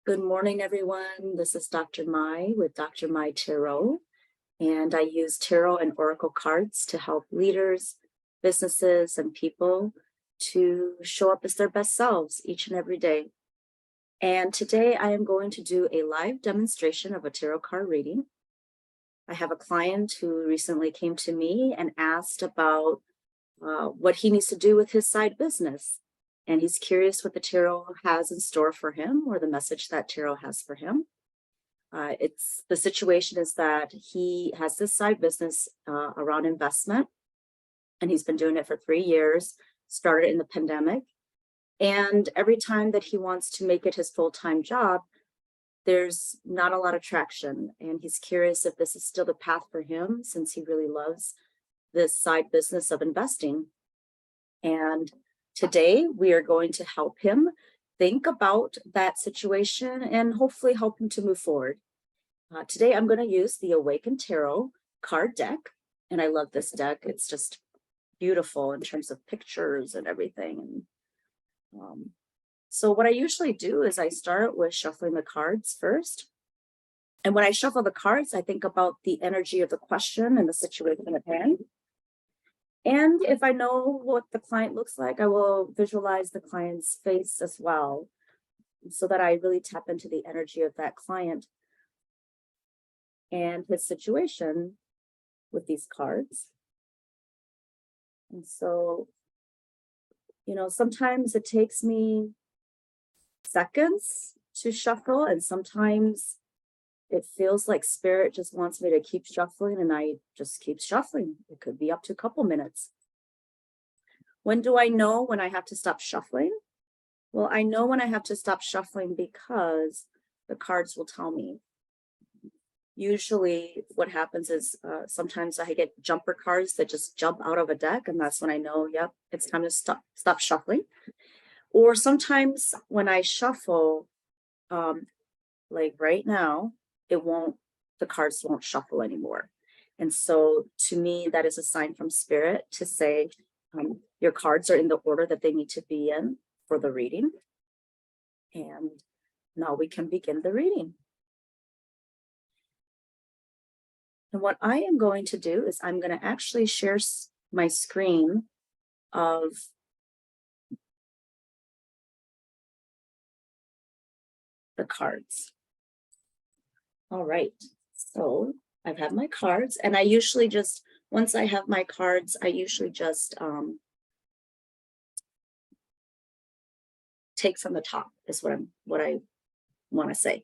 Good morning, everyone. This is Dr. Mai with Dr. Mai Tarot, and I use tarot and oracle cards to help leaders, businesses, and people to show up as their best selves each and every day. And today I am going to do a live demonstration of a tarot card reading. I have a client who recently came to me and asked about what he needs to do with his side business. And he's curious what the tarot has in store for him, or the message that tarot has for him. The situation is that he has this side business around investment, and he's been doing it for 3 years, started in the pandemic. And every time that he wants to make it his full-time job, there's not a lot of traction. And he's curious if this is still the path for him, since he really loves this side business of investing. And today we are going to help him think about that situation and hopefully help him to move forward. Today I'm going to use the Awaken Tarot card deck, and I love this deck. It's just beautiful in terms of pictures and everything. So what I usually do is I start with shuffling the cards first. And when I shuffle the cards, I think about the energy of the question and the situation at hand. And if I know what the client looks like, I will visualize the client's face as well, so that I really tap into the energy of that client and his situation with these cards. And so, sometimes it takes me seconds to shuffle, and sometimes it feels like spirit just wants me to keep shuffling, and I just keep shuffling. It could be up to a couple minutes. When do I know when I have to stop shuffling? Well, I know when I have to stop shuffling because the cards will tell me. Usually what happens is sometimes I get jumper cards that just jump out of a deck, and that's when I know, yep, it's time to stop shuffling. Or sometimes when I shuffle, like right now, the cards won't shuffle anymore. And so to me, that is a sign from spirit to say, your cards are in the order that they need to be in for the reading. And now we can begin the reading. And what I am going to do is I'm going to actually share my screen of the cards. All right, so I've had my cards, and I usually just, once I have my cards, I usually just take from the top is what I want to say.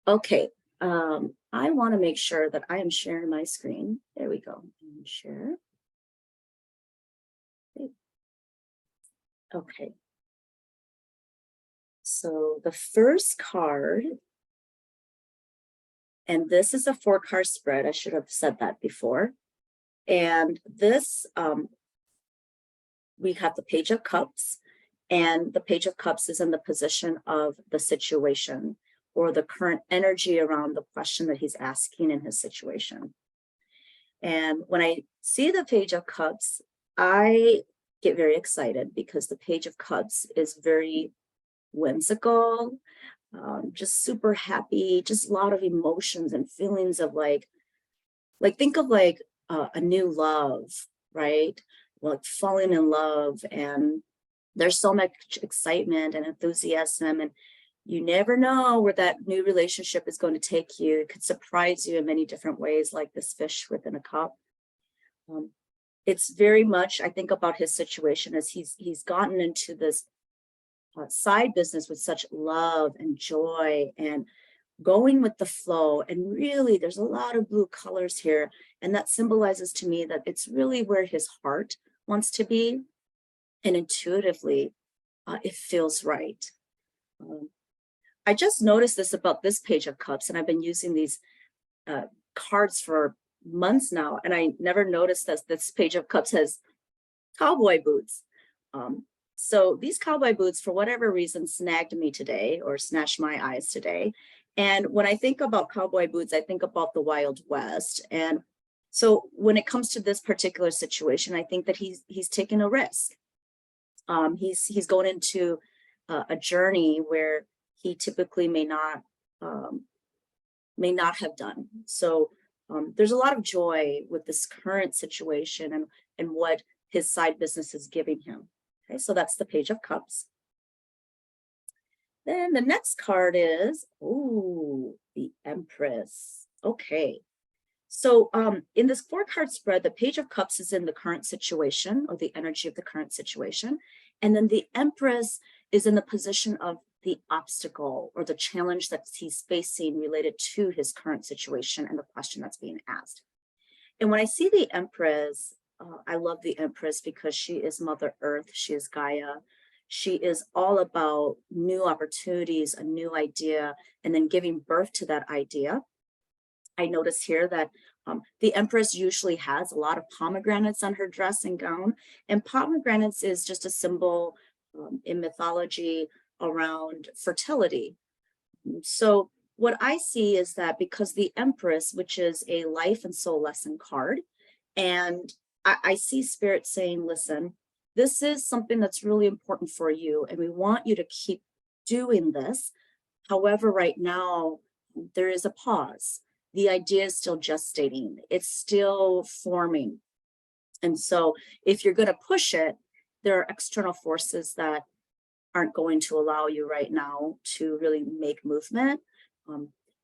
Okay, I want to make sure that I am sharing my screen. There we go. Share. Okay. So the first card, and this is a 4-card spread. I should have said that before. And this, we have the Page of Cups, and the Page of Cups is in the position of the situation or the current energy around the question that he's asking in his situation. And when I see the Page of Cups, I get very excited because the Page of Cups is very whimsical, just super happy, just a lot of emotions and feelings of like think of like a new love, right? Like falling in love, and there's so much excitement and enthusiasm, and you never know where that new relationship is going to take you. It could surprise you in many different ways, like this fish within a cup. It's very much, I think about his situation as he's gotten into this side business with such love and joy and going with the flow. And really, there's a lot of blue colors here. And that symbolizes to me that it's really where his heart wants to be. And intuitively, it feels right. I just noticed this about this Page of Cups, and I've been using these cards for months now, and I never noticed that this Page of Cups has cowboy boots. So these cowboy boots, for whatever reason, snagged me today, or snatched my eyes today. And when I think about cowboy boots, I think about the Wild West. And so when it comes to this particular situation, I think that he's taken a risk. He's going into a journey where he typically may not have done. So there's a lot of joy with this current situation and what his side business is giving him. Okay, so that's the Page of Cups. Then the next card is, ooh, the Empress. Okay. So in this 4-card spread, the Page of Cups is in the current situation, or the energy of the current situation. And then the Empress is in the position of the obstacle or the challenge that he's facing related to his current situation and the question that's being asked. And when I see the Empress, I love the Empress because she is Mother Earth, she is Gaia. She is all about new opportunities, a new idea, and then giving birth to that idea. I notice here that the Empress usually has a lot of pomegranates on her dress and gown, and pomegranates is just a symbol in mythology around fertility. So what I see is that because the Empress, which is a life and soul lesson card, and I see Spirit saying, listen, this is something that's really important for you, and we want you to keep doing this. However, right now, there is a pause. The idea is still gestating. It's still forming. And so if you're going to push it, there are external forces that aren't going to allow you right now to really make movement.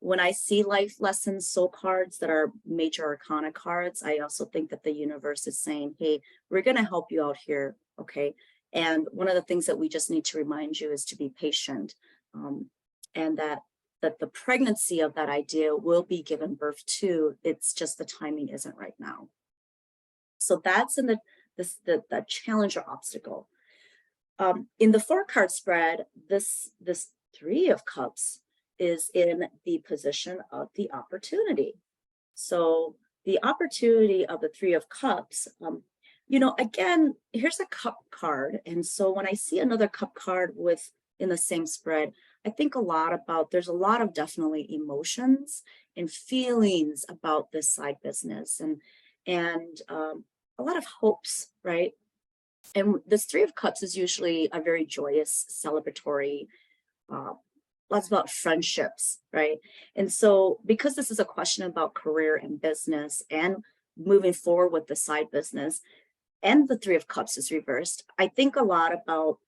When I see life lessons soul cards that are major arcana cards, I also think that the universe is saying, hey, we're going to help you out here, okay? And one of the things that we just need to remind you is to be patient, and that the pregnancy of that idea will be given birth to. It's just the timing isn't right now. So that's in the challenge or obstacle. In the 4-card spread, this 3 of Cups is in the position of the opportunity. So the opportunity of the 3 of Cups, again, here's a cup card. And so when I see another cup card in the same spread, I think a lot about, there's a lot of definitely emotions and feelings about this side business and a lot of hopes, right? And this 3 of Cups is usually a very joyous, celebratory, lots about friendships, right? And so because this is a question about career and business and moving forward with the side business, and the 3 of Cups is reversed, I think a lot about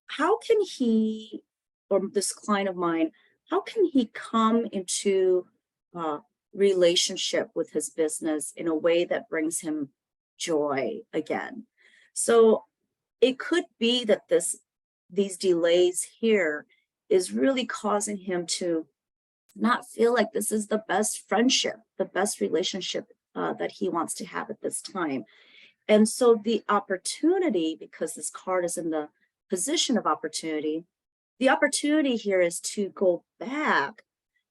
how can he, or this client of mine, how can he come into relationship with his business in a way that brings him joy again? So it could be that these delays here is really causing him to not feel like this is the best friendship, the best relationship that he wants to have at this time. And so the opportunity, because this card is in the position of opportunity, the opportunity here is to go back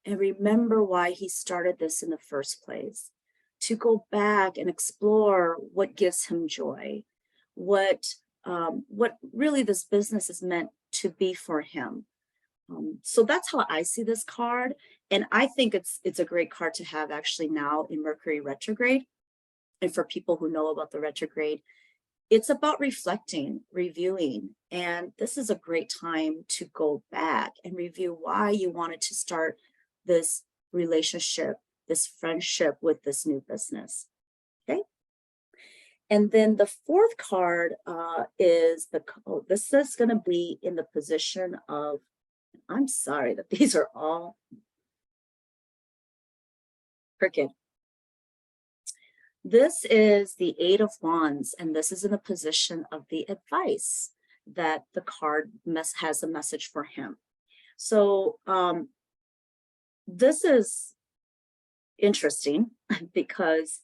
and remember why he started this in the first place, to go back and explore what gives him joy, what really this business is meant to be for him. So that's how I see this card. And I think it's a great card to have actually now in Mercury retrograde. And for people who know about the retrograde, it's about reflecting, reviewing. And this is a great time to go back and review why you wanted to start this relationship, this friendship with this new business. Okay. And then the 4th card is this is going to be in the position of, I'm sorry that these are all crooked. This is the 8 of Wands, and this is in the position of the advice that the card has a message for him. So this is interesting because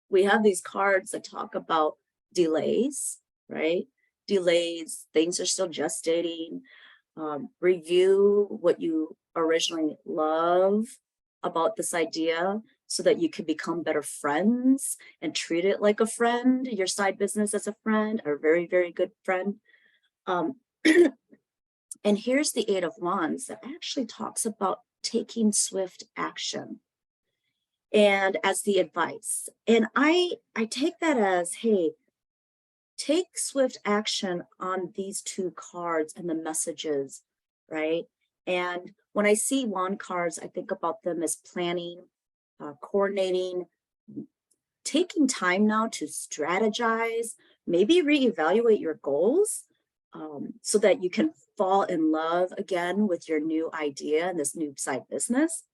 we have these cards that talk about delays, right? Delays, things are still gestating. Review what you originally love about this idea so that you can become better friends and treat it like a friend, your side business as a friend, a very, very good friend. And here's the 8 of Wands that actually talks about taking swift action and as the advice. And I take that as, hey, take swift action on these 2 cards and the messages right? And when I see wand cards, I think about them as planning, coordinating, taking time now to strategize, maybe reevaluate your goals, so that you can fall in love again with your new idea and this new side business.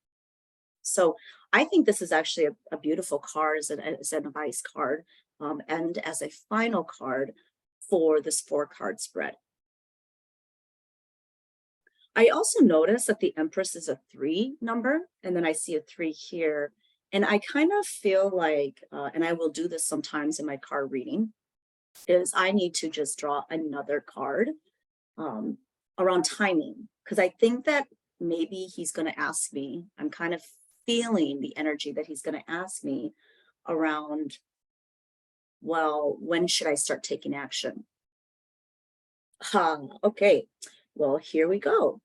So I think this is actually a beautiful card as an advice card, and as a final card for this 4-card spread. I also notice that the Empress is a 3 number, and then I see a 3 here. And I kind of feel like, and I will do this sometimes in my card reading, is I need to just draw another card um, around timing, because I think that maybe he's going to ask me, I'm kind of feeling the energy that he's going to ask me around, well, when should I start taking action? Okay, well, here we go.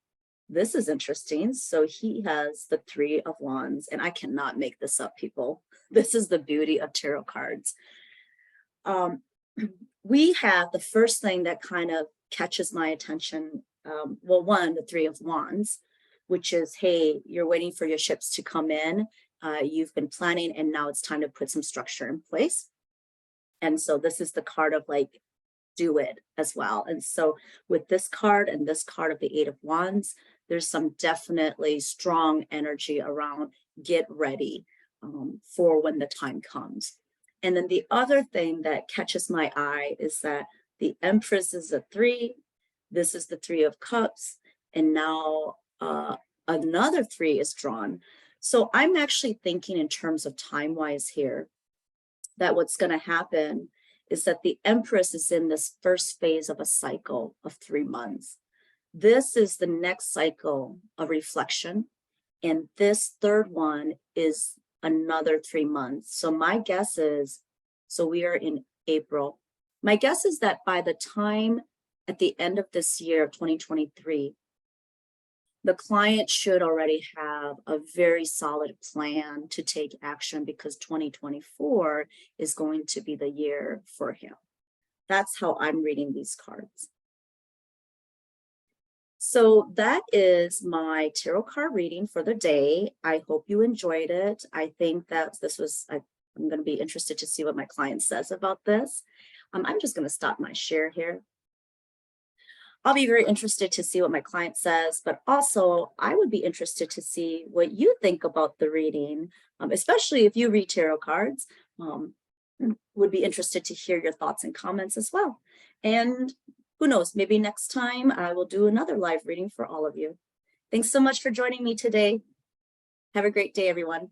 This is interesting. So he has the 3 of Wands, and I cannot make this up, people. This is the beauty of tarot cards. We have the first thing that kind of catches my attention. Well, one, the 3 of Wands, which is, hey, you're waiting for your ships to come in. You've been planning, and now it's time to put some structure in place. And so this is the card of like, do it as well. And so with this card and this card of the 8 of Wands, there's some definitely strong energy around get ready for when the time comes. And then the other thing that catches my eye is that the Empress is a 3. This is the 3 of Cups. And now another 3 is drawn. So I'm actually thinking in terms of time-wise here, that what's going to happen is that the Empress is in this first phase of a cycle of 3 months. This is the next cycle of reflection. And this third one is another 3 months. So my guess is, so we are in April. My guess is that by the time at the end of this year of 2023, the client should already have a very solid plan to take action, because 2024 is going to be the year for him. That's how I'm reading these cards. So that is my tarot card reading for the day. I hope you enjoyed it. I think that this was, I'm going to be interested to see what my client says about this. I'm just going to stop my share here. I'll be very interested to see what my client says, but also I would be interested to see what you think about the reading, especially if you read tarot cards. Would be interested to hear your thoughts and comments as well. And who knows, maybe next time I will do another live reading for all of you. Thanks so much for joining me today. Have a great day, everyone.